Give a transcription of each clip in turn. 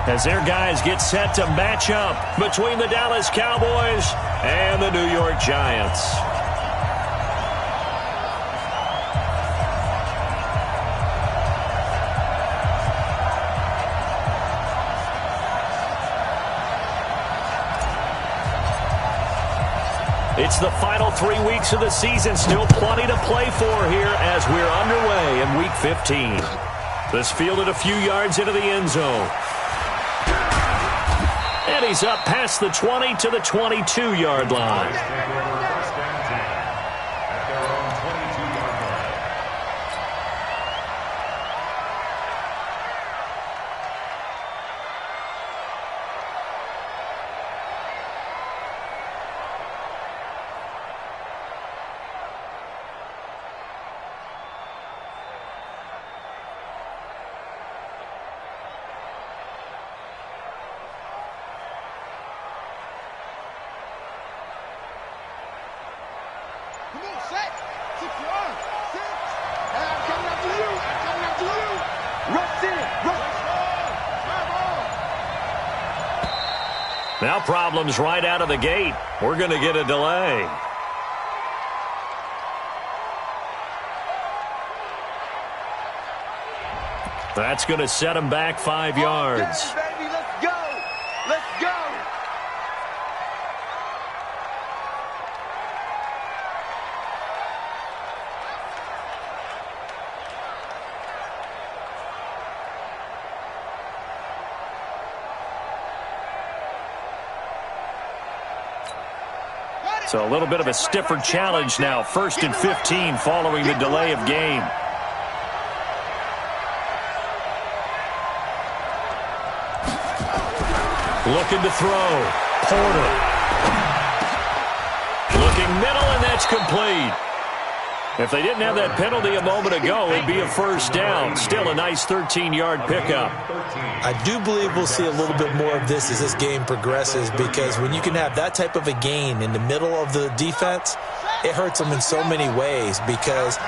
as their guys get set to match up between the Dallas Cowboys and the New York Giants. It's the final 3 weeks of the season. Still plenty to play for here as we're underway in Week 15. This fielded a few yards into the end zone. And he's up past the 20 to the 22-yard line. Now problems right out of the gate. We're going to get a delay. That's going to set him back 5 yards. Okay, baby, let's go. Let's go. So a little bit of a stiffer challenge now. 1st and 15 following the delay of game. Looking to throw. Porter. Looking middle, and that's complete. If they didn't have that penalty a moment ago, it'd be a first down. Still a nice 13-yard pickup. I do believe we'll see a little bit more of this as this game progresses, because when you can have that type of a gain in the middle of the defense, it hurts them in so many ways, because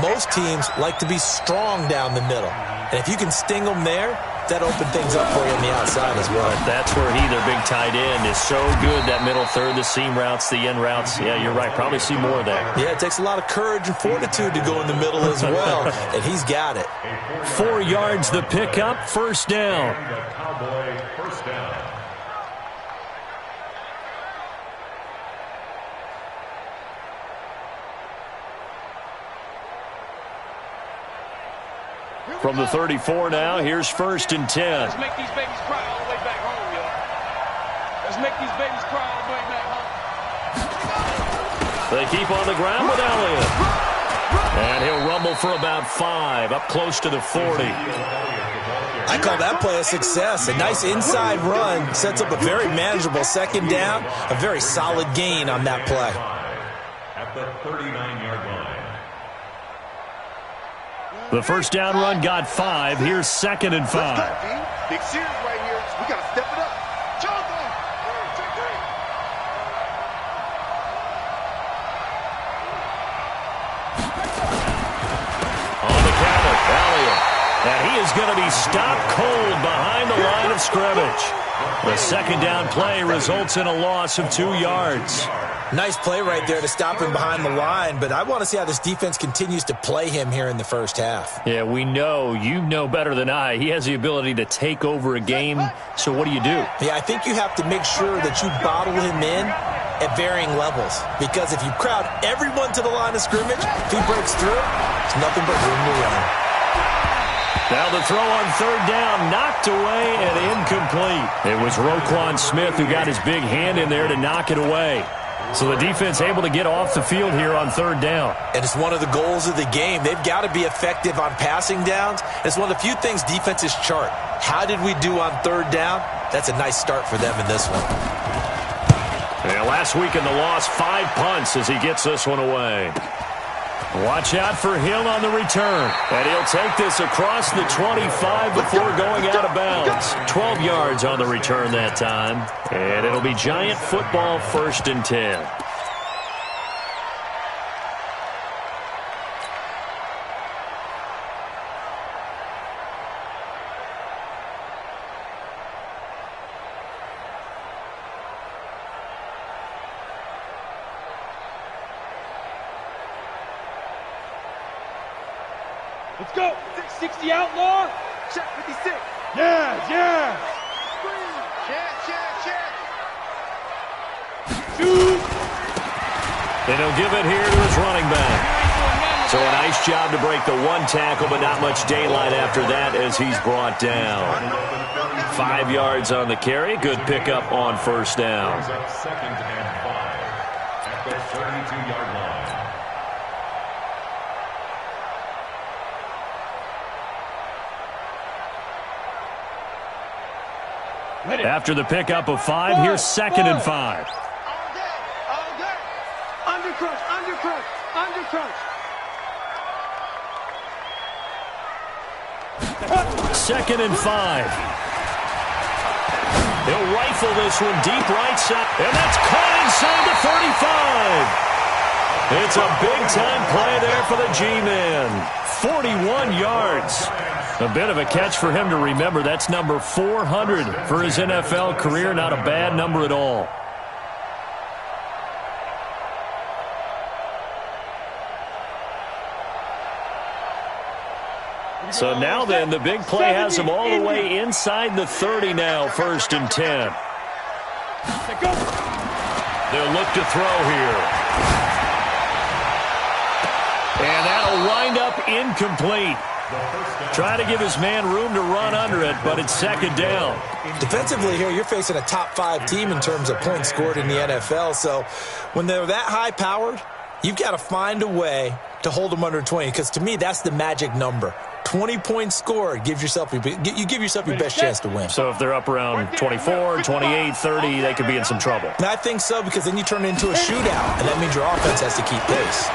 most teams like to be strong down the middle. And if you can sting them there, that open things up for you on the outside as well. But that's where their big tight end, is so good. That middle third, the seam routes, the end routes. Yeah, you're right. Probably see more of that. Yeah, it takes a lot of courage and fortitude to go in the middle as well, and he's got it. 4 yards the pickup, first down. From the 34 now, here's 1st and 10. Let's make these babies cry all the way back home, y'all. Let's make these babies cry all the way back home. They keep on the ground with Elliott. And he'll rumble for about 5, up close to the 40. I call that play a success. A nice inside run sets up a very manageable 2nd down, a very solid gain on that play. At the 39-yard line. The first down run got 5. Here's 2nd and 5. Big series right here. We got to step it up. On the counter, Elliott. And he is going to be stopped cold behind the line of scrimmage. The 2nd down play results in a loss of 2 yards. Nice play right there to stop him behind the line, but I want to see how this defense continues to play him here in the first half. Yeah, we know. You know better than I. He has the ability to take over a game, so what do you do? Yeah, I think you have to make sure that you bottle him in at varying levels, because if you crowd everyone to the line of scrimmage, if he breaks through, there's nothing but room to run. Now the throw on 3rd down, knocked away and incomplete. It was Roquan Smith who got his big hand in there to knock it away. So the defense able to get off the field here on 3rd down. And it's one of the goals of the game. They've got to be effective on passing downs. It's one of the few things defenses chart. How did we do on 3rd down? That's a nice start for them in this one. Yeah, last week in the loss, 5 punts as he gets this one away. Watch out for Hill on the return. And he'll take this across the 25 before going out of bounds. 12 yards on the return that time. And it'll be Giant football, 1st and 10. Let's go. 60 outlaw. Check 56. Yeah. Check. Shoot. And he'll give it here to his running back. So a nice job to break the one tackle, but not much daylight after that as he's brought down. 5 yards on the carry. Good pickup on first down. Second and 5 at the 32-yard line. After the pickup of 5, here's second and 5. All day. Undercrush. Second and 5. He'll rifle this one deep right side, and that's caught inside the 45. It's a big-time play there for the G-Man. 41 yards. A bit of a catch for him to remember. That's number 400 for his NFL career. Not a bad number at all. So now then, the big play has him all the way inside the 30 now, 1st and 10. They'll look to throw here. And that'll wind up incomplete. Try to give his man room to run under it, but it's second down. Defensively here, you're facing a top 5 team in terms of points scored in the NFL. So when they're that high-powered, you've got to find a way to hold them under 20, because to me, that's the magic number. 20 points scored, you give yourself your best chance to win. So if they're up around 24, 28, 30, they could be in some trouble. And I think so, because then you turn it into a shootout, and that means your offense has to keep pace.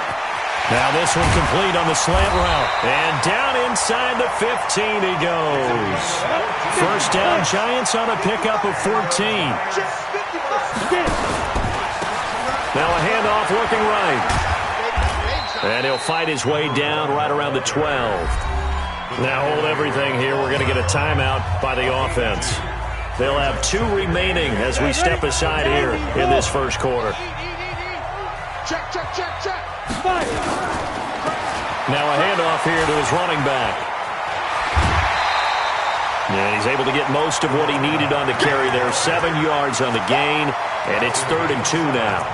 Now this one complete on the slant route. And down inside the 15 he goes. First down, Giants on a pickup of 14. Now a handoff looking right. And he'll fight his way down right around the 12. Now hold everything here. We're going to get a timeout by the offense. They'll have 2 remaining as we step aside here in this first quarter. Check. Now a handoff here to his running back. And he's able to get most of what he needed on the carry there. 7 yards on the gain, and it's 3rd and 2 now.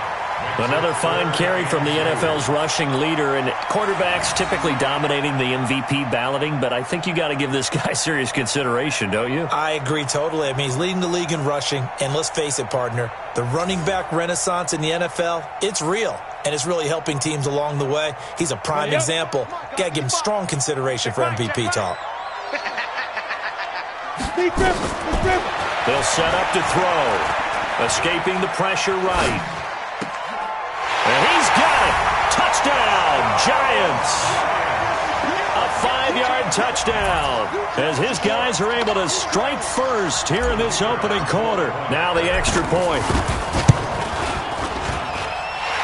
Another fine carry from the NFL's rushing leader, and quarterbacks typically dominating the MVP balloting, but I think you got to give this guy serious consideration, don't you? I agree totally. I mean, he's leading the league in rushing, and let's face it, partner, the running back renaissance in the NFL, it's real, and it's really helping teams along the way. He's a prime example. Got to give him strong consideration for MVP talk. They'll set up to throw, escaping the pressure right. And he's got it. Touchdown, Giants. A 5-yard touchdown as his guys are able to strike first here in this opening quarter. Now the extra point.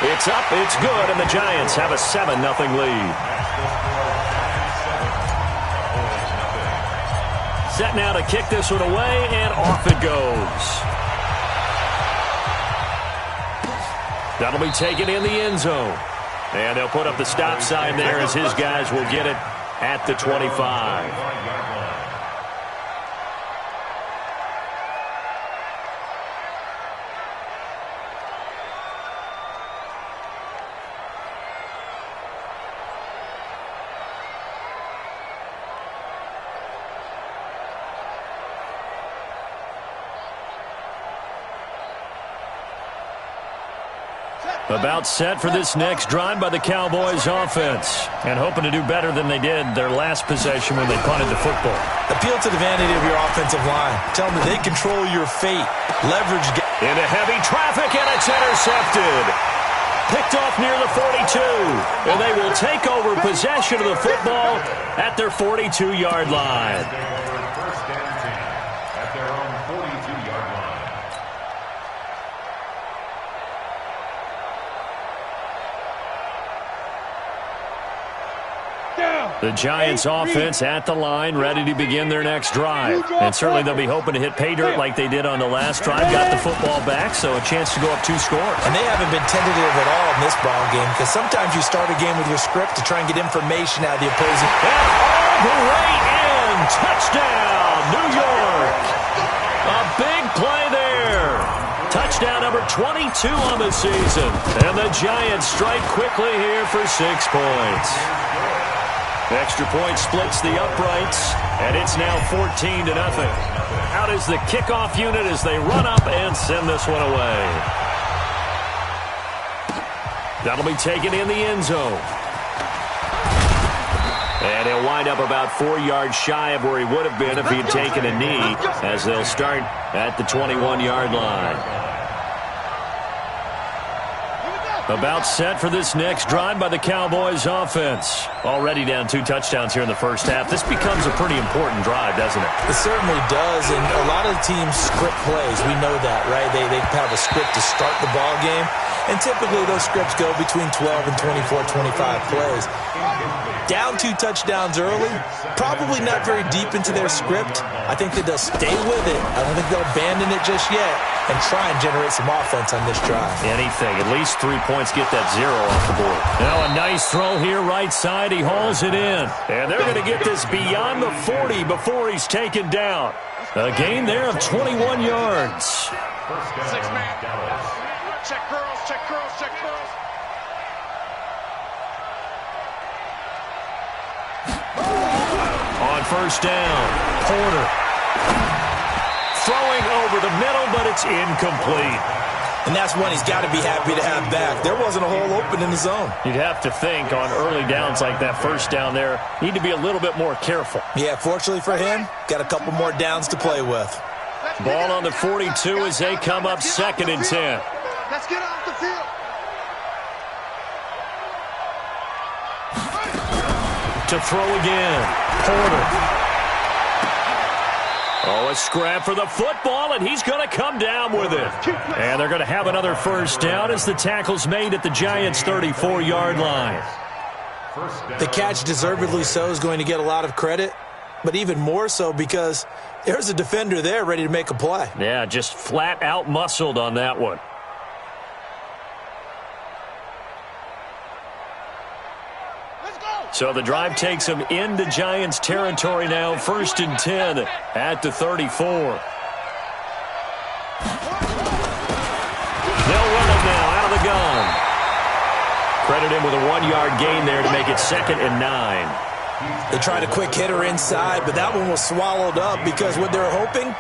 It's up, it's good, and the Giants have a 7-0 lead. Set now to kick this one away, and off it goes. That'll be taken in the end zone. And they'll put up the stop sign there as his guys will get it at the 25. About set for this next drive by the Cowboys offense. And hoping to do better than they did their last possession when they punted the football. Appeal to the vanity of your offensive line. Tell them that they control your fate. Leverage. Into heavy traffic, and it's intercepted. Picked off near the 42. And they will take over possession of the football at their 42-yard line. First and 10 at their own 42-yard line. The Giants offense at the line, ready to begin their next drive. And certainly they'll be hoping to hit pay dirt like they did on the last drive. Got the football back, so a chance to go up 2 scores. And they haven't been tentative at all in this ball game, because sometimes you start a game with your script to try and get information out of the opposing. And all the way in. Touchdown, New York. A big play there. Touchdown number 22 on the season. And the Giants strike quickly here for 6 points. Extra point splits the uprights, and it's now 14-0. Out is the kickoff unit as they run up and send this one away. That'll be taken in the end zone. And he'll wind up about 4 yards shy of where he would have been if he'd taken a knee, as they'll start at the 21-yard line. About set for this next drive by the Cowboys offense. Already down 2 touchdowns here in the first half. This becomes a pretty important drive, doesn't it? It certainly does, and a lot of the teams script plays. We know that, right? They have a script to start the ball game, and typically those scripts go between 12 and 24, 25 plays. Down 2 touchdowns early, probably not very deep into their script. I think that they'll stay with it. I don't think they'll abandon it just yet and try and generate some offense on this drive. Anything. At least 3 points, get that 0 off the board. Now a nice throw here right side. He hauls it in. And they're going to get this beyond the 40 before he's taken down. A gain there of 21 yards. 6 man. Check girls, check girls, check girls. On first down, Porter. Throwing over the middle, but it's incomplete. And that's one he's got to be happy to have back. There wasn't a hole open in the zone. You'd have to think on early downs like that first down there, need to be a little bit more careful. Yeah, fortunately for him, got a couple more downs to play with. Ball on the 42 as they come up 2nd and 10. Let's get off the field. To throw again, Porter. Oh, a scrap for the football, and he's going to come down with it. And they're going to have another first down as the tackle's made at the Giants' 34-yard line. The catch, deservedly so, is going to get a lot of credit, but even more so because there's a defender there ready to make a play. Yeah, just flat out muscled on that one. So the drive takes them into Giants territory now. 1st and 10 at the 34. They'll run it now out of the gun. Credit him with a 1-yard gain there to make it 2nd and 9. They tried a quick hitter inside, but that one was swallowed up because what they're hoping,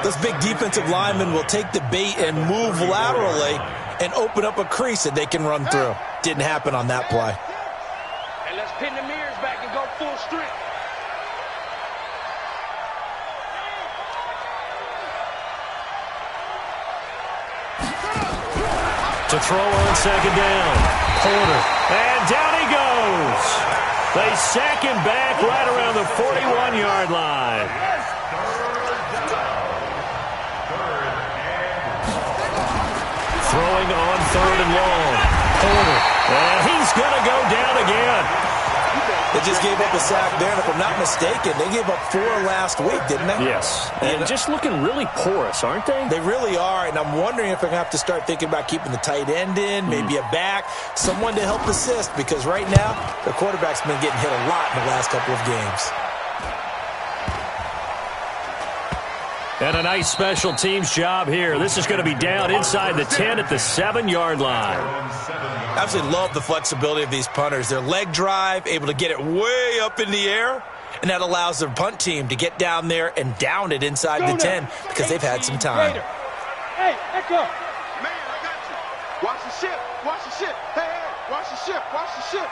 those big defensive linemen will take the bait and move laterally and open up a crease that they can run through. Didn't happen on that play. And let's pin the mirrors back and go full strength. To throw on 2nd down, Porter. And down he goes. They sack him back right around the 41-yard line. Throwing on 3rd and long, Porter. And he's going to go down again. They just gave up a sack there, and if I'm not mistaken, they gave up 4 last week, didn't they? Yes, and just looking really porous, aren't they? They really are, and I'm wondering if they're going to have to start thinking about keeping the tight end in, maybe a back, someone to help assist, because right now, the quarterback's been getting hit a lot in the last couple of games. And a nice special teams job here. This is going to be down inside the 10 at the 7-yard line. I absolutely love the flexibility of these punters. Their leg drive, able to get it way up in the air, and that allows their punt team to get down there and down it inside the 10 because they've had some time. Hey, echo. Man, I got you. Watch the ship. Watch the ship. Hey, watch the ship. Watch the ship.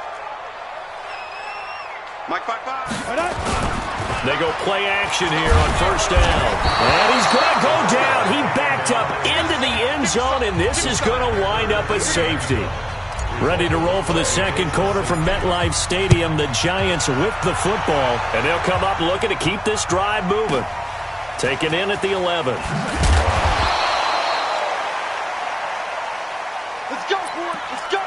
Mike 5-5. They go play action here on first down. And he's going to go down. He backed up into the end zone, and this is going to wind up a safety. Ready to roll for the second quarter from MetLife Stadium. The Giants with the football, and they'll come up looking to keep this drive moving. Taken in at the 11. Let's go, boys. Let's go.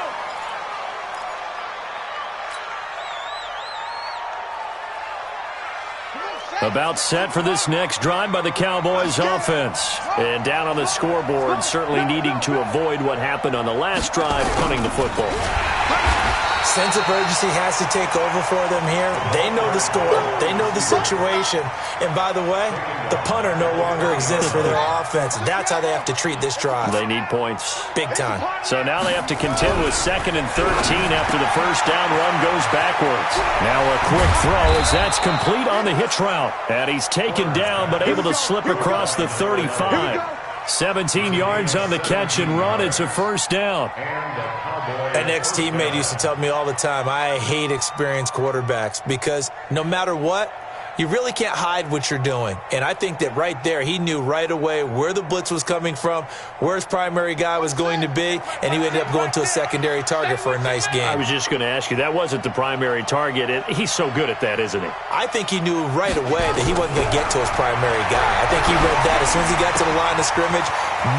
About set for this next drive by the Cowboys offense. And down on the scoreboard, certainly needing to avoid what happened on the last drive, punting the football. Sense of urgency has to take over for them here. They know the score. They know the situation. And by the way, the punter no longer exists for their offense. That's how they have to treat this drive. They need points. Big time. So now they have to contend with 2nd and 13 after the first down run goes backwards. Now a quick throw as that's complete on the hitch route. And he's taken down but able to slip across the 35. 17 yards on the catch and run. It's a first down. An ex-teammate used to tell me all the time, I hate experienced quarterbacks because no matter what, you really can't hide what you're doing. And I think that right there, he knew right away where the blitz was coming from, where his primary guy was going to be, and he ended up going to a secondary target for a nice game. I was just going to ask you, that wasn't the primary target. He's so good at that, isn't he? I think he knew right away that he wasn't going to get to his primary guy. I think he read that as soon as he got to the line of scrimmage,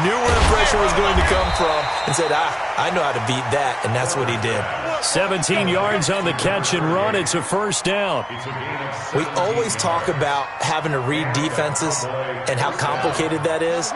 knew where the pressure was going to come from, and said, I know how to beat that, and that's what he did. 17 yards on the catch and run. It's a first down. We always talk about having to read defenses and how complicated that is.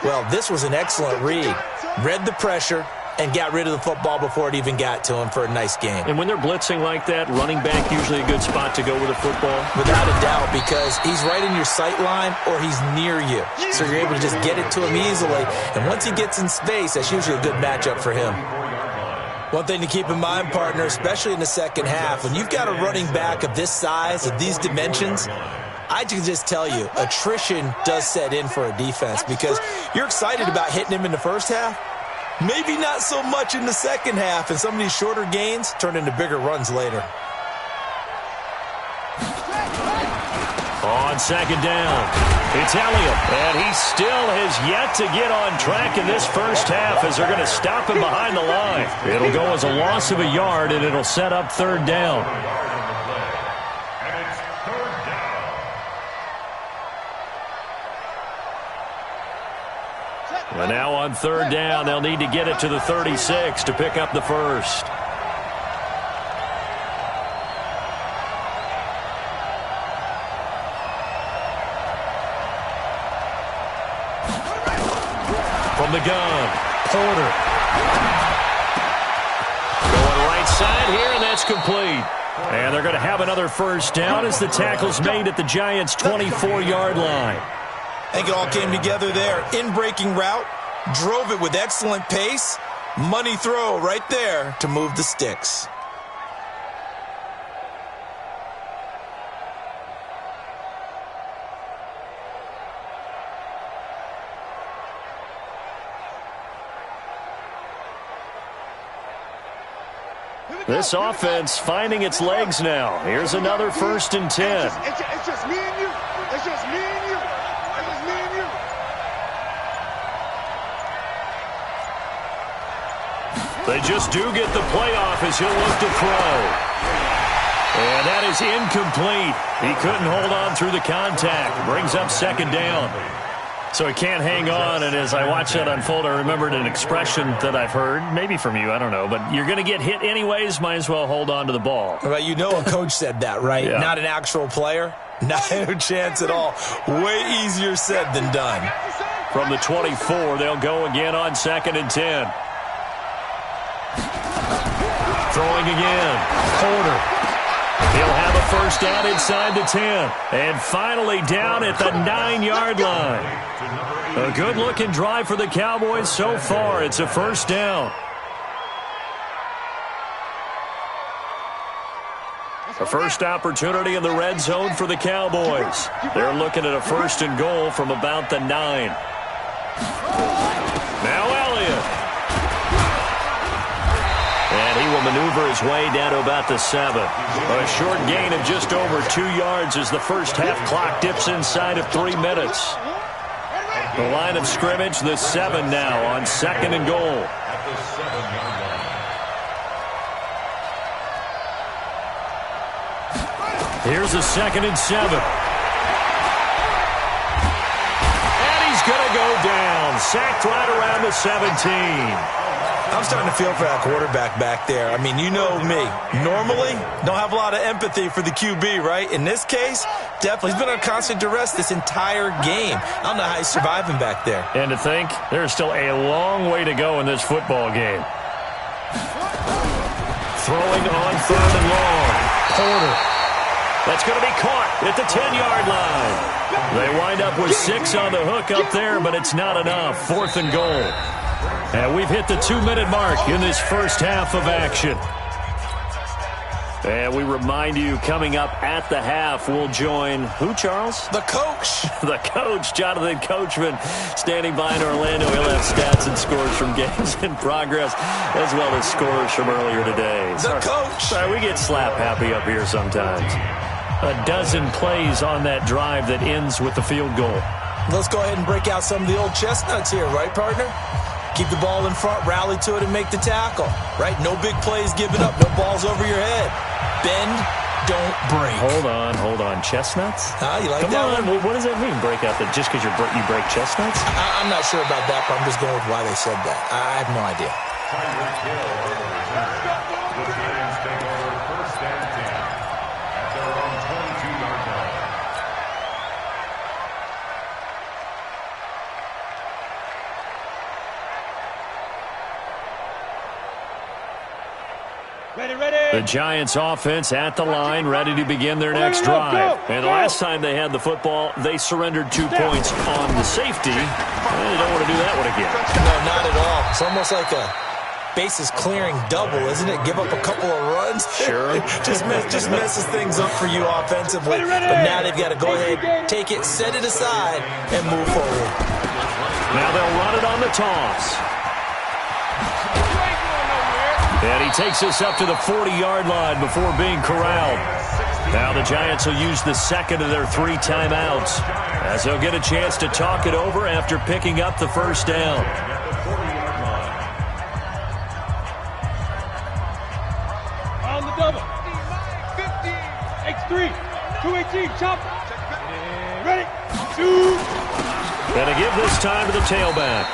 Well, this was an excellent read. Read the pressure and got rid of the football before it even got to him for a nice game. And when they're blitzing like that, running back usually a good spot to go with a football? Without a doubt, because he's right in your sight line or he's near you. So you're able to just get it to him easily. And once he gets in space, that's usually a good matchup for him. One thing to keep in mind, partner, especially in the second half, when you've got a running back of this size, of these dimensions, I can just tell you, attrition does set in for a defense because you're excited about hitting him in the first half. Maybe not so much in the second half, and some of these shorter gains turn into bigger runs later. On second down, it's Elliott, and he still has yet to get on track in this first half as they're going to stop him behind the line. It'll go as a loss of a yard, and it'll set up third down. And now on third down, they'll need to get it to the 36 to pick up the first. From the gun, Porter. Going right side here, and that's complete. And they're going to have another first down as the tackle's made at the Giants' 24-yard line. I think it all came together there. In-breaking route, drove it with excellent pace. Money throw right there to move the sticks. This offense finding its legs now. Here's another 1st and 10. It's just me and you. It's just me and you. It's just me and you. They just do get the playoff as he'll look to throw. And that is incomplete. He couldn't hold on through the contact. Brings up second down. So he can't hang on, and as I watch that unfold, I remembered an expression that I've heard, maybe from you, I don't know, but you're going to get hit anyways, might as well hold on to the ball. Well, you know a coach said that, right? Yeah. Not an actual player. Not a chance at all. Way easier said than done. From the 24, they'll go again on 2nd and 10. Throwing again. Porter. He'll have a first down inside the 10. And finally down at the 9-yard line. A good-looking drive for the Cowboys so far. It's a first down. A first opportunity in the red zone for the Cowboys. They're looking at a 1st and goal from about the 9. Now Elliott. And he will maneuver his way down to about the 7. A short gain of just over 2 yards as the first half clock dips inside of 3 minutes. The line of scrimmage, the 7 now on 2nd and goal. Here's a 2nd and 7. And he's going to go down. Sacked right around the 17. I'm starting to feel for that quarterback back there. I mean, you know me. Normally, don't have a lot of empathy for the QB, right? In this case, definitely. He's been on constant duress this entire game. I don't know how he's surviving back there. And to think, there's still a long way to go in this football game. Throwing on 3rd and long. Porter. That's going to be caught at the 10-yard line. They wind up with 6 on the hook up there, but it's not enough. 4th and goal. And we've hit the 2-minute mark in this first half of action. And we remind you, coming up at the half, we'll join who, Charles? The coach. The coach, Jonathan Coachman, standing by in Orlando. He'll have stats and scores from games in progress, as well as scores from earlier today. The coach. Sorry, we get slap happy up here sometimes. A dozen plays on that drive that ends with the field goal. Let's go ahead and break out some of the old chestnuts here, right, partner? Keep the ball in front, rally to it, and make the tackle, right? No big plays given up, no balls over your head. Bend, don't break. Hold on. Chestnuts? You like Come that on. one? What does that mean, break out? That just because you break chestnuts? I'm not sure about that, but I'm just going with why they said that. I have no idea. The Giants take over 1st and 10 at their own 22-yard line. The Giants offense at the line, ready to begin their next drive. And the last time they had the football, they surrendered 2 points on the safety. They don't want to do that one again. No, not at all. It's almost like a bases clearing double, isn't it? Give up a couple of runs. Sure. just messes things up for you offensively. But now they've got to go ahead, take it, set it aside, and move forward. Now they'll run it on the toss. And he takes us up to the 40-yard line before being corralled. Now the Giants will use the second of their 3 timeouts, as they'll get a chance to talk it over after picking up the first down. On the double. 15. X3. 218. Chop. Ready. Shoot. And to give this time to the tailback.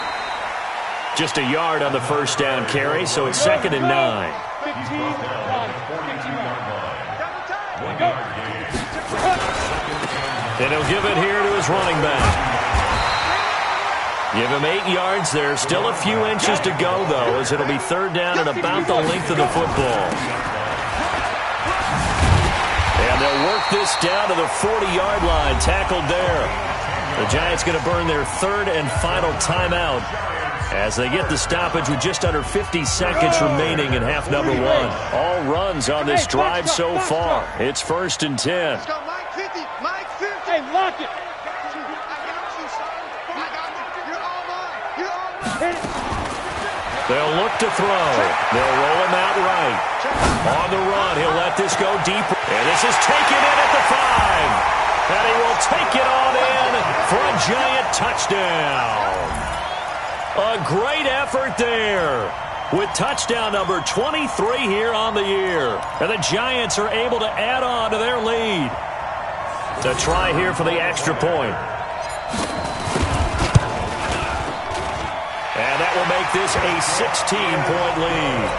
Just a yard on the first down carry, so it's 2nd and 9. 15. And he'll give it here to his running back. Give him 8 yards there. Still a few inches to go, though, as it'll be 3rd down and about the length of the football. And they'll work this down to the 40-yard line, tackled there. The Giants going to burn their 3rd and final timeout as they get the stoppage with just under 50 seconds remaining in half number 1. All runs on this drive so far. It's 1st and 10. Let's go, Mike 50. Mike 50. Hey, lock it. I got you, son. I got you. You're all mine. You're all mine. Hit it. They'll look to throw. They'll roll him out right. On the run, he'll let this go deep. And this is taken in at the 5. And he will take it on in for a Giant touchdown. A great effort there with touchdown number 23 here on the year. And the Giants are able to add on to their lead. To try here for the extra point. And that will make this a 16-point lead.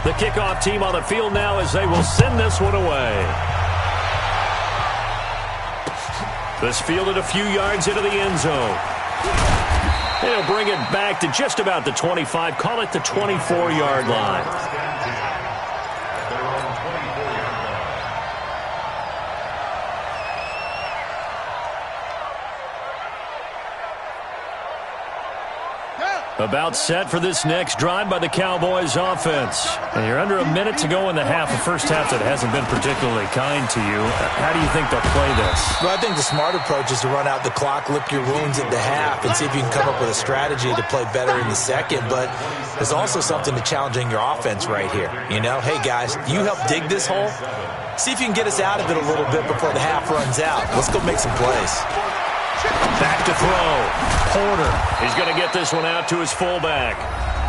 The kickoff team on the field now as they will send this one away. This fielded a few yards into the end zone. They'll bring it back to just about the 25, call it the 24-yard line. About set for this next drive by the Cowboys offense. And you're under a minute to go in the half, a first half that hasn't been particularly kind to you. How do you think they'll play this? Well, I think the smart approach is to run out the clock, lick your wounds at the half, and see if you can come up with a strategy to play better in the second. But there's also something to challenging your offense right here. You know, hey, guys, you help dig this hole. See if you can get us out of it a little bit before the half runs out. Let's go make some plays. Back to throw. Porter. He's going to get this one out to his fullback.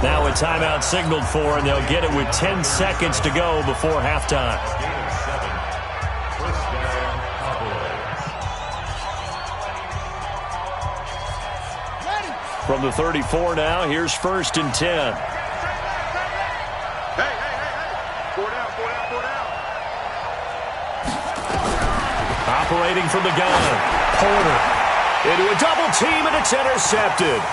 Now a timeout signaled for, and they'll get it with 10 seconds to go before halftime. From the 34 now, here's 1st and 10. Hey. 4 down. Operating from the gun, Porter. Into a double team, and it's intercepted.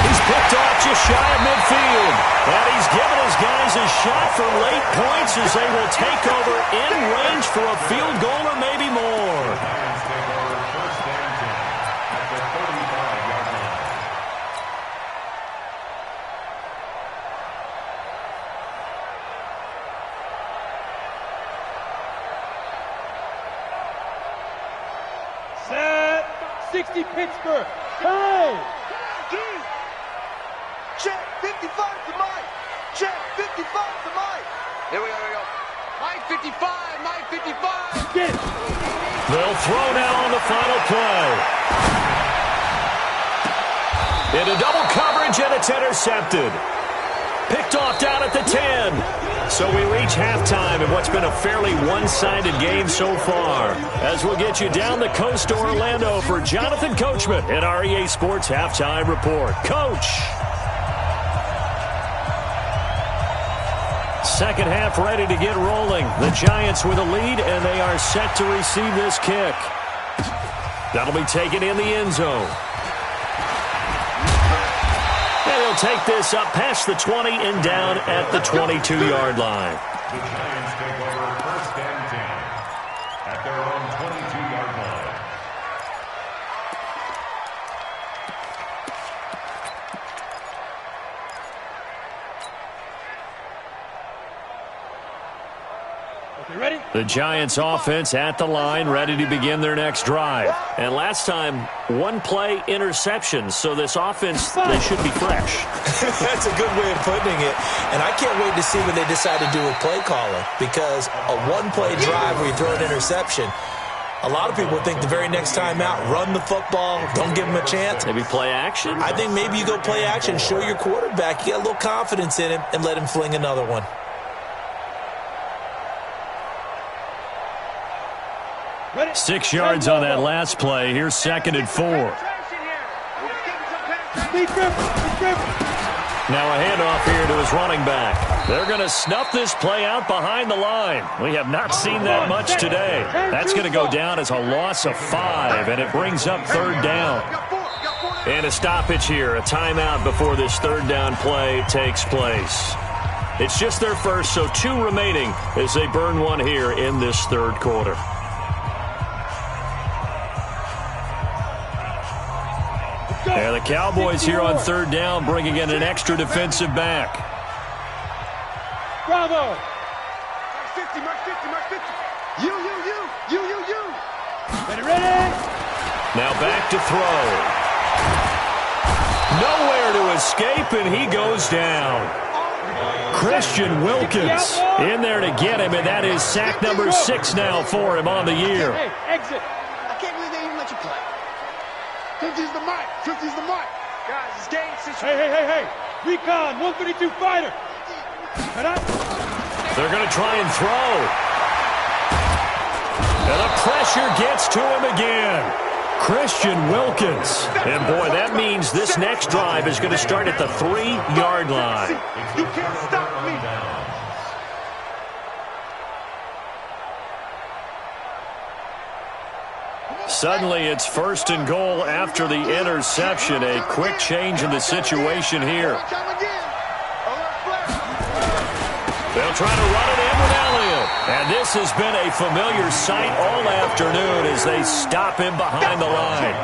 He's picked off just shy of midfield. And he's given his guys a shot for late points as they will take over in range for a field goal or maybe more. Lions take over 1st and 10 at the 35-yard line. Set. 60 Pittsburgh. Hey! Check, 55 to Mike. Check, 55 to Mike. Here we go. Mike 55, Mike 55. Get it. They'll throw now on the final play. Into double coverage, and it's intercepted. Picked off down at the 10. So we reach halftime in what's been a fairly one-sided game so far. As we'll get you down the coast to Orlando for Jonathan Coachman at our EA Sports Halftime Report. Coach. Second half ready to get rolling. The Giants with a lead, and they are set to receive this kick. That'll be taken in the end zone. And he'll take this up past the 20 and down at the 22-yard line. The Giants take over 1st and 10 at their own 22-yard line. You ready? The Giants offense at the line, ready to begin their next drive. And last time, one-play interception, so this offense, they should be fresh. That's a good way of putting it. And I can't wait to see what they decide to do with play calling, because a one-play drive where you throw an interception, a lot of people think the very next time out, run the football, don't give them a chance. Maybe play action? I think maybe you go play action, show your quarterback, you got a little confidence in him, and let him fling another one. Ready? 6 yards on that last play. Here's 2nd and 4. Now a handoff here to his running back. They're going to snuff this play out behind the line. We have not seen that much today. That's going to go down as a loss of 5, and it brings up 3rd down. And a stoppage here, a timeout before this 3rd down play takes place. It's just their first, so 2 remaining as they burn one here in this 3rd quarter. And the Cowboys here on 3rd down, bringing in an extra defensive back. Bravo! Mark 50, Mark 50. You. Ready? Now back to throw. Nowhere to escape, and he goes down. Christian Wilkins in there to get him, and that is sack number 6 now for him on the year. Hey, exit. I can't believe they even let you play. 50's the mic. Guys, it's game situation. Hey. Recon, 132 fighter. They're going to try and throw. And the pressure gets to him again. Christian Wilkins. And, boy, that means this next drive is going to start at the 3-yard line. You can't stop me. Suddenly, it's 1st and goal after the interception. A quick change in the situation here. They'll try to run it in with Elliott. And this has been a familiar sight all afternoon as they stop him behind the line.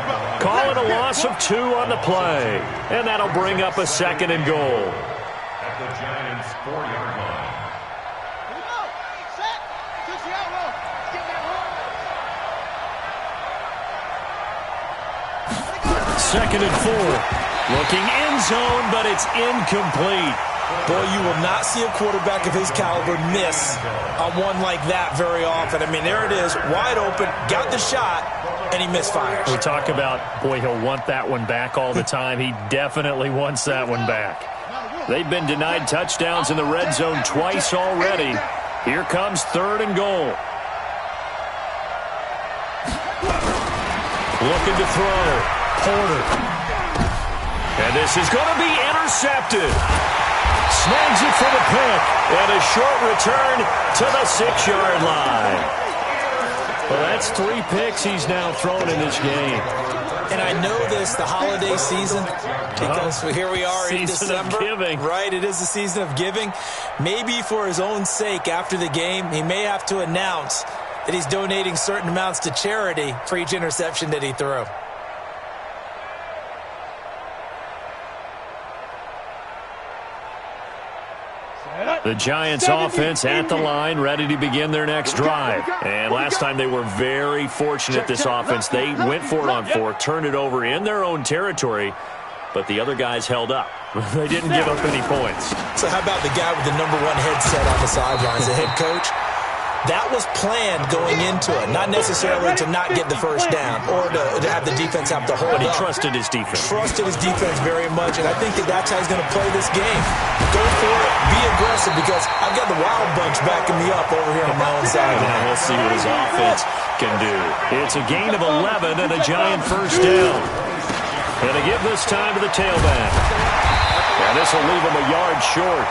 Call it a loss of 2 on the play. And that'll bring up a 2nd and goal. At the Giants' 4-yard line. 2nd and 4. Looking end zone, but it's incomplete. Boy, you will not see a quarterback of his caliber miss on one like that very often. I mean, there it is, wide open, got the shot, and he misfires. We talk about, boy, he'll want that one back all the time. He definitely wants that one back. They've been denied touchdowns in the red zone twice already. Here comes 3rd and goal. Looking to throw. Porter. And this is going to be intercepted. Snags it for the pick. And a short return to the 6-yard line. Well, that's 3 picks he's now thrown in this game. And I know this, the holiday season, because here we are in December. Giving. Right, it is the season of giving. Maybe for his own sake after the game, he may have to announce that he's donating certain amounts to charity for each interception that he threw. The Giants offense at the line, ready to begin their next drive. And last time they were very fortunate, this offense. They went for it on 4, turned it over in their own territory, but the other guys held up. They didn't give up any points. So how about the guy with the number 1 headset on the sidelines, the head coach? That was planned going into it, not necessarily to not get the first down or to have the defense have to hold up. But he up. trusted his defense. Trusted his defense very much, and I think that's how he's going to play this game. Go for it, be aggressive, because I've got the Wild Bunch backing me up over here on my own side. And we'll see what his offense can do. It's a gain of 11 and a Giant first down. And they give this time to the tailback. And this will leave him a yard short.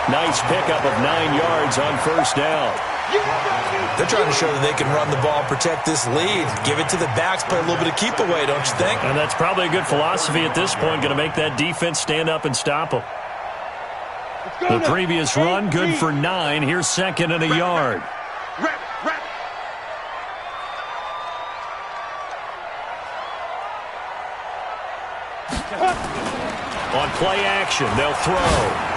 Nice pickup of 9 yards on first down. They're trying to show that they can run the ball, protect this lead, give it to the backs, play a little bit of keep away, don't you think? And that's probably a good philosophy at this point, going to make that defense stand up and stop them. The previous run, good for 9. Here's 2nd and a yard. On play action, they'll throw.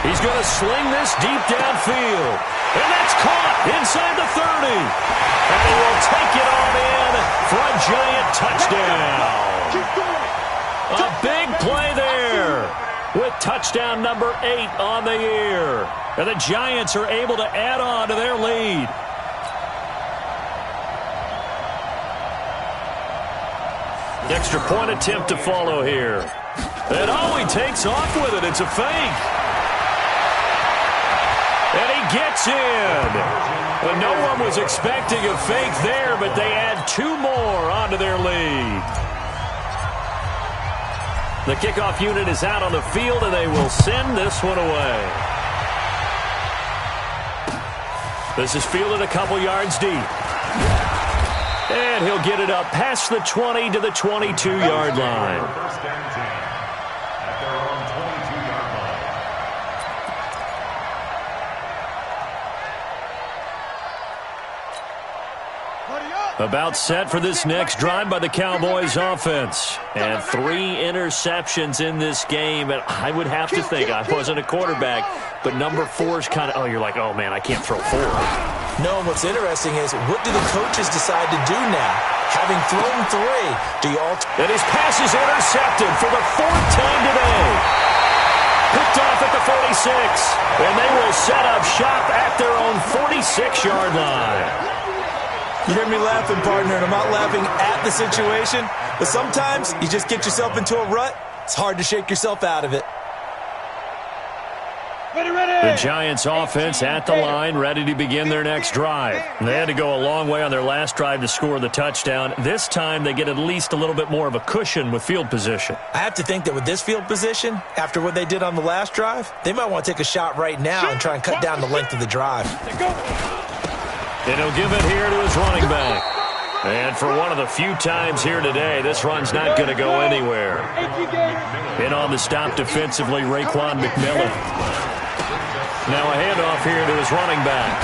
He's going to sling this deep downfield. And that's caught inside the 30. And he will take it on in for a Giant touchdown. A big play there with touchdown number 8 on the year. And the Giants are able to add on to their lead. Extra point attempt to follow here. And he takes off with it. It's a fake. And he gets in. Well, no one was expecting a fake there, but they add 2 more onto their lead. The kickoff unit is out on the field, and they will send this one away. This is fielded a couple yards deep. And he'll get it up past the 20 to the 22-yard line. About set for this next drive by the Cowboys offense. And 3 interceptions in this game. And I would have to think, I wasn't a quarterback, but number 4 is kind of, you're like, oh, man, I can't throw 4. No, and what's interesting is, what do the coaches decide to do now? Having thrown 3, do you all... And his pass is intercepted for the 4th time today. Picked off at the 46. And they will set up shop at their own 46-yard line. You hear me laughing, partner, and I'm not laughing at the situation, but sometimes you just get yourself into a rut. It's hard to shake yourself out of it. The Giants offense at the line, ready to begin their next drive. They had to go a long way on their last drive to score the touchdown. This time they get at least a little bit more of a cushion with field position. I have to think that with this field position, after what they did on the last drive, they might want to take a shot right now and try and cut down the length of the drive. And he'll give it here to his running back. And for one of the few times here today, this run's not going to go anywhere. In on the stop defensively, Raekwon McMillan. Now a handoff here to his running back.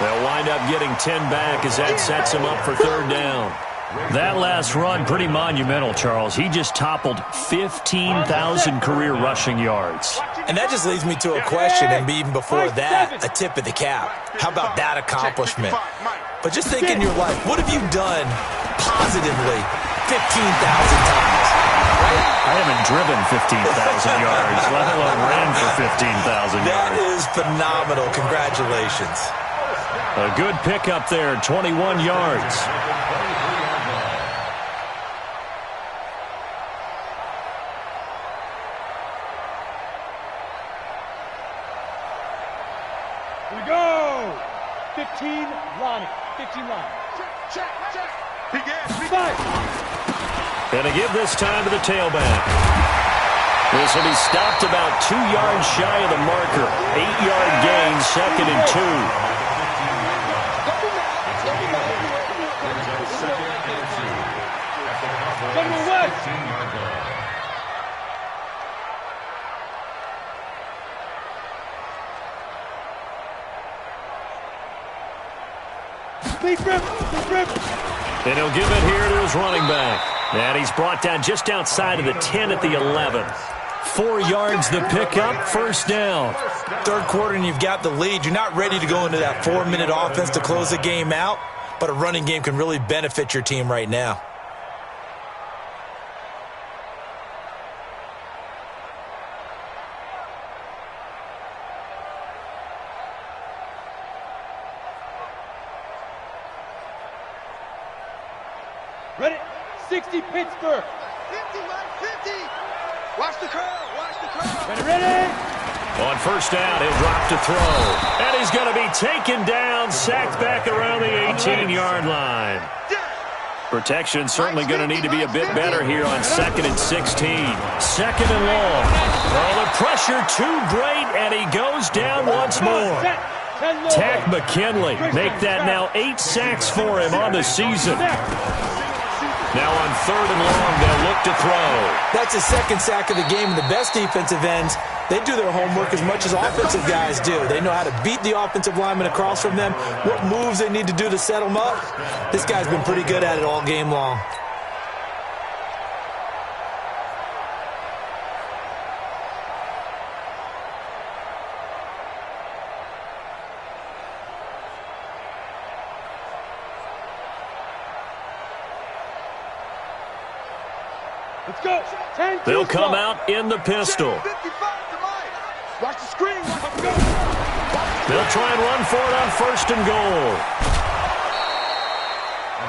They'll wind up getting 10 back as that sets him up for 3rd down. That last run, pretty monumental, Charles. He just toppled 15,000 career rushing yards. And that just leads me to a question, and even before that, a tip of the cap. How about that accomplishment? But just think in your life, what have you done positively 15,000 times? Right? I haven't driven 15,000 yards, let alone ran for 15,000 yards. That is phenomenal. Congratulations. A good pickup there, 21 yards. Here we go. 15, Lonnie. 15, Lonnie. Check. He gets. 5. And to give this time to the tailback. This will be stopped about 2 yards shy of the marker. 8-yard gain, 2nd and 2. And he'll give it here to his running back. And he's brought down just outside of the 10 at the 11. 4 yards the pickup, 1st down. Third quarter and you've got the lead. You're not ready to go into that 4-minute offense to close the game out, but a running game can really benefit your team right now. Ready? 60 Pittsburgh. 50, Mike, 50. Watch the curl, watch the curl. Ready? On 1st down, he'll drop to throw. And he's going to be taken down, sacked back around the 18-yard line. Protection certainly going to need to be a bit better here on 2nd and 16. 2nd and long. Oh, the pressure too great, and he goes down once more. Tack McKinley make that now 8 sacks for him on the season. Now on 3rd and long, they'll look to throw. That's his 2nd sack of the game. And the best defensive ends, they do their homework as much as offensive guys do. They know how to beat the offensive lineman across from them, what moves they need to do to set them up. This guy's been pretty good at it all game long. Let's go. They'll come out in the pistol. 55 to Mike. Watch the screen. They'll try and run for it on 1st and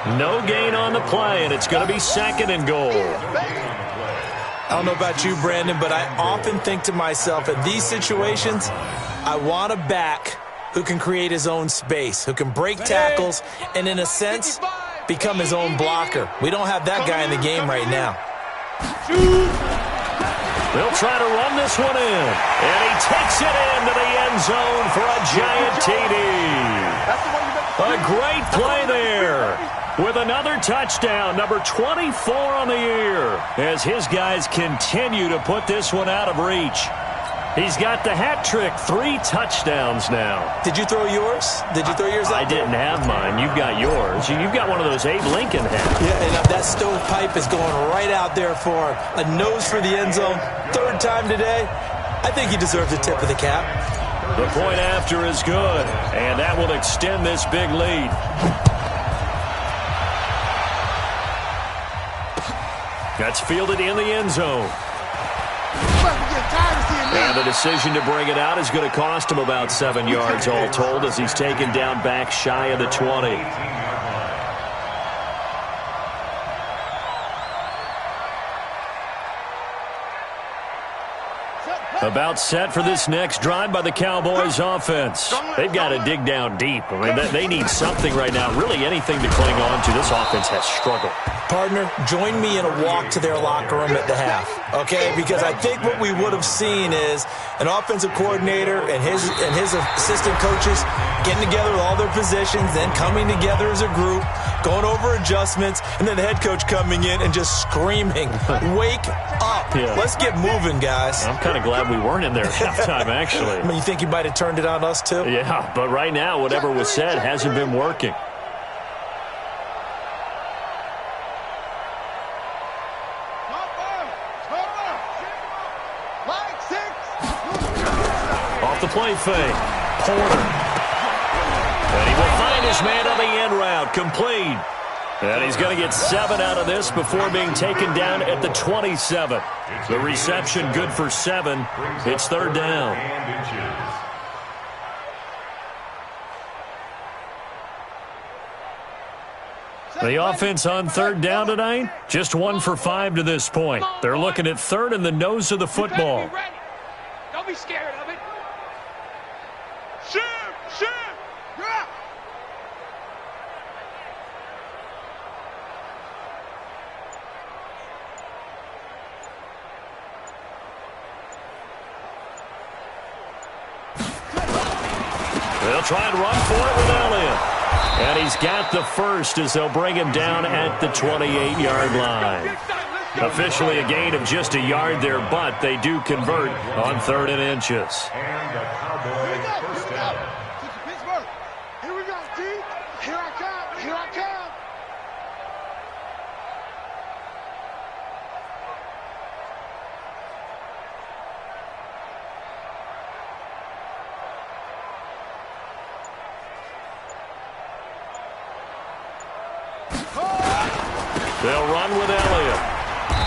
goal. No gain on the play, and it's going to be 2nd and goal. I don't know about you, Brandon, but I often think to myself, in these situations, I want a back who can create his own space, who can break tackles, and in a sense, become his own blocker. We don't have that guy in the game right now. They'll try to run this one in. And he takes it into the end zone for a giant TD. A great play there. With another touchdown, number 24 on the year, as his guys continue to put this one out of reach. He's got the hat trick, 3 touchdowns now. Did you throw yours? Did you throw yours out? I didn't have mine. You've got yours. You've got one of those Abe Lincoln hats. Yeah, and that stovepipe is going right out there for him. A nose for the end zone. 3rd time today. I think he deserves a tip of the cap. The point after is good, and that will extend this big lead. That's fielded in the end zone. And the decision to bring it out is going to cost him about 7 yards all told, as he's taken down back shy of the 20. About set for this next drive by the Cowboys offense. They've got to dig down deep. I mean, they need something right now, really anything to cling on to. This offense has struggled. Partner, join me in a walk to their locker room at the half, okay? Because I think what we would have seen is an offensive coordinator and his assistant coaches getting together with all their positions, then coming together as a group, going over adjustments, and then the head coach coming in and just screaming, wake up. Yeah. Let's get moving, guys. I'm kind of glad we weren't in there at halftime, actually. I mean, you think you might have turned it on us, too? Yeah, but right now, whatever was said hasn't been working. Off the play fake. Porter. And he will find his man on the end route. Complete. And he's going to get 7 out of this before being taken down at the 27. The reception good for 7. It's 3rd down. The offense on 3rd down tonight, just 1 for 5 to this point. They're looking at 3rd and the nose of the football. Don't be scared of it. Shoot! Shoot! Yeah. try and run for it with Elliott. And he's got the first as they'll bring him down at the 28-yard line. Officially a gain of just a yard there, but they do convert on 3rd and inches. And the Cowboys first down. Pittsburgh. Here we go, D. Here I come. Here I come. They'll run with Elliott.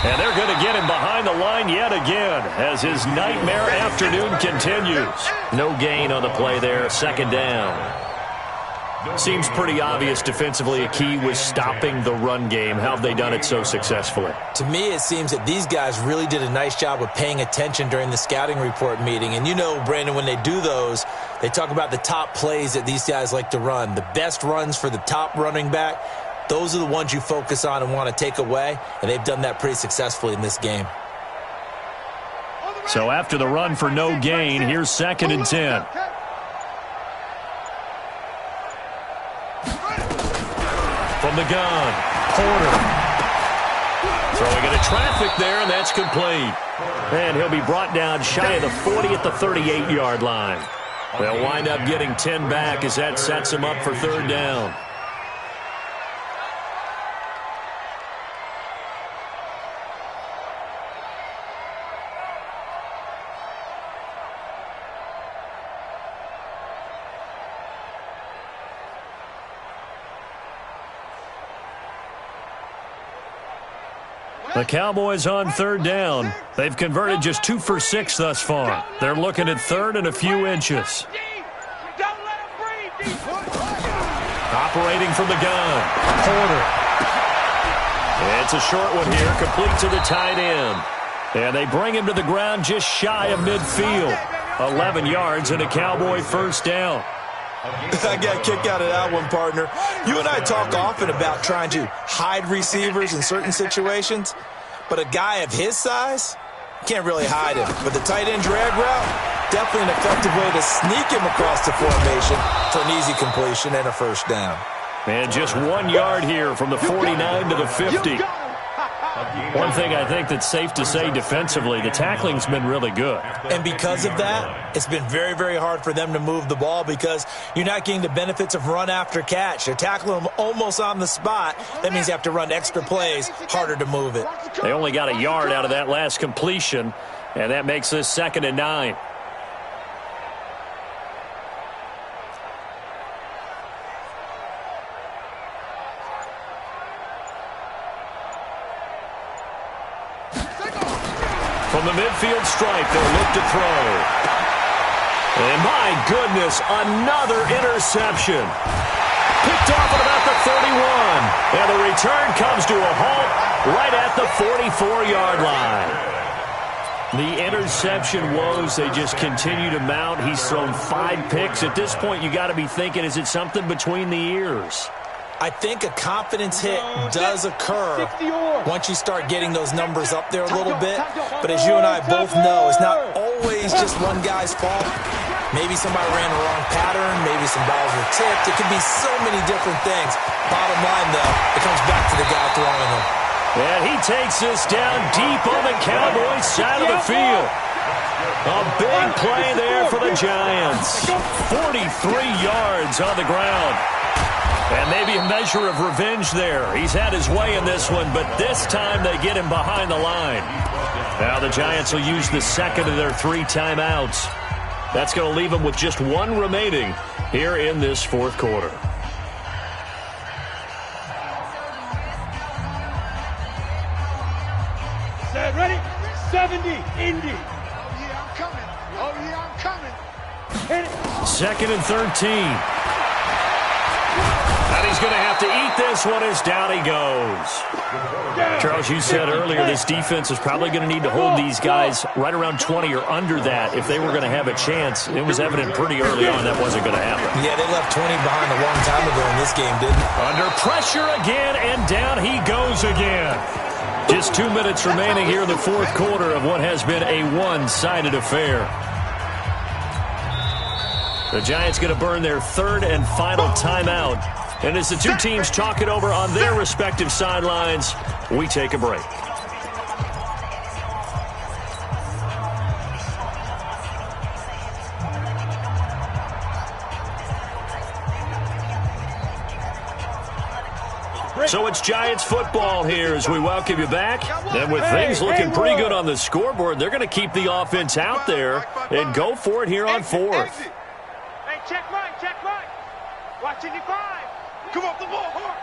And they're going to get him behind the line yet again as his nightmare afternoon continues. No gain on the play there, 2nd down. Seems pretty obvious defensively a key was stopping the run game. How have they done it so successfully? To me, it seems that these guys really did a nice job of paying attention during the scouting report meeting. And you know, Brandon, when they do those, they talk about the top plays that these guys like to run. The best runs for the top running back. Those are the ones you focus on and want to take away, and they've done that pretty successfully in this game. So after the run for no gain, here's 2nd and 10. From the gun, Porter. Throwing into traffic there, and that's complete. And he'll be brought down shy of the 40 at the 38-yard line. They'll wind up getting 10 back as that sets him up for 3rd down. The Cowboys on 3rd down. They've converted just 2 for 6 thus far. They're looking at 3rd and a few inches. Operating from the gun, Porter. It's a short one here, complete to the tight end. And they bring him to the ground just shy of midfield. 11 yards and a Cowboy 1st down. I got a kick out of that one, partner. You and I talk often about trying to hide receivers in certain situations, but a guy of his size can't really hide him. But the tight end drag route, definitely an effective way to sneak him across the formation for an easy completion and a 1st down. And just 1 yard here from the 49 to the 50. One thing I think that's safe to say defensively, the tackling's been really good. And because of that, it's been very, very hard for them to move the ball because you're not getting the benefits of run after catch. They're tackling them almost on the spot. That means you have to run extra plays, harder to move it. They only got a yard out of that last completion, and that makes this 2nd and 9. From the midfield stripe, they'll look to throw. And my goodness, another interception. Picked off at about the 31. And the return comes to a halt right at the 44-yard line. The interception woes, they just continue to mount. He's thrown 5 picks. At this point, you got to be thinking, is it something between the ears? I think a confidence hit does occur once you start getting those numbers up there a little bit. But as you and I both know, it's not always just one guy's fault. Maybe somebody ran the wrong pattern. Maybe some balls were tipped. It could be so many different things. Bottom line, though, it comes back to the guy throwing them. And he takes this down deep on the Cowboys side of the field. A big play there for the Giants. 43 yards on the ground. And maybe a measure of revenge there. He's had his way in this one, but this time they get him behind the line. Now the Giants will use the 2nd of their 3 timeouts. That's going to leave them with just 1 remaining here in this 4th quarter. Set, ready? 70, Indy. Oh, yeah, I'm coming. Oh, yeah, I'm coming. Hit it. 2nd and 13. And he's going to have to eat this one as down he goes. Charles, you said earlier this defense is probably going to need to hold these guys right around 20 or under that if they were going to have a chance. It was evident pretty early on that wasn't going to happen. Yeah, they left 20 behind a long time ago in this game, didn't they? Under pressure again, and down he goes again. Just 2 minutes remaining here in the 4th quarter of what has been a one-sided affair. The Giants going to burn their third and final timeout. And as the two teams talk it over on their respective sidelines, we take a break. So it's Giants football here as we welcome you back. And with things looking pretty good on the scoreboard, they're going to keep the offense out there and go for it here on fourth. Hey, check right, check right. Watching you 5. Come off the ball, hard.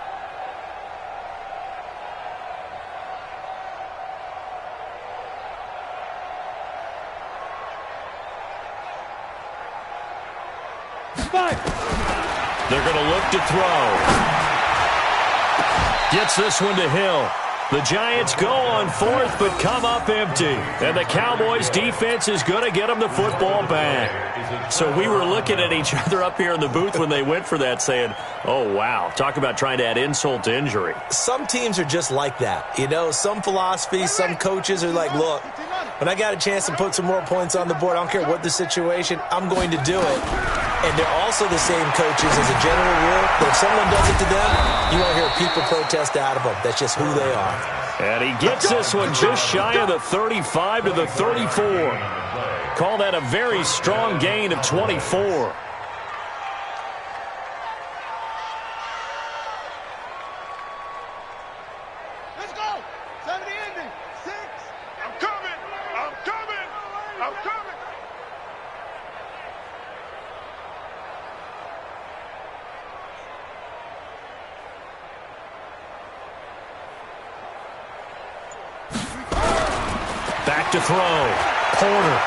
They're going to look to throw. Gets this one to Hill. The Giants go on fourth, but come up empty. And the Cowboys' defense is going to get them the football back. So we were looking at each other up here in the booth when they went for that, saying, oh, wow, talk about trying to add insult to injury. Some teams are just like that. You know, some philosophies, some coaches are like, look, when I got a chance to put some more points on the board, I don't care what the situation, I'm going to do it. And they're also the same coaches as a general rule, but if someone does it to them, you won't hear people protest out of them. That's just who they are. And he gets this one just shy of the 35 to the 34. Call that a very strong gain of 24. Let's go. 70 ending. 6. I'm coming. I'm coming. I'm coming. Back to throw. Porter.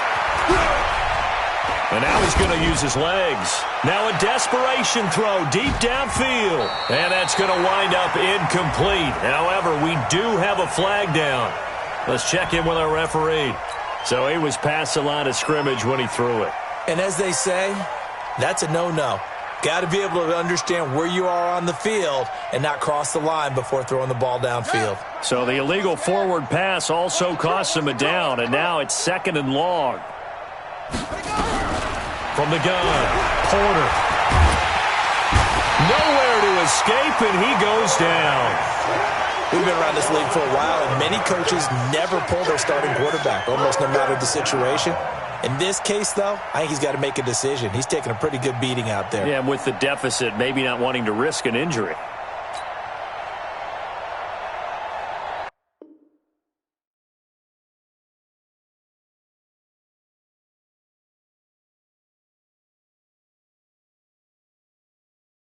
And now he's going to use his legs. Now a desperation throw deep downfield. And that's going to wind up incomplete. However, we do have a flag down. Let's check in with our referee. So he was past the line of scrimmage when he threw it. And as they say, that's a no-no. Got to be able to understand where you are on the field and not cross the line before throwing the ball downfield. So the illegal forward pass also cost him a down, and now it's 2nd and long. From the gun, Porter. Nowhere to escape, and he goes down. We've been around this league for a while, and many coaches never pull their starting quarterback, almost no matter the situation. In this case, though, I think he's got to make a decision. He's taking a pretty good beating out there. Yeah, with the deficit, maybe not wanting to risk an injury.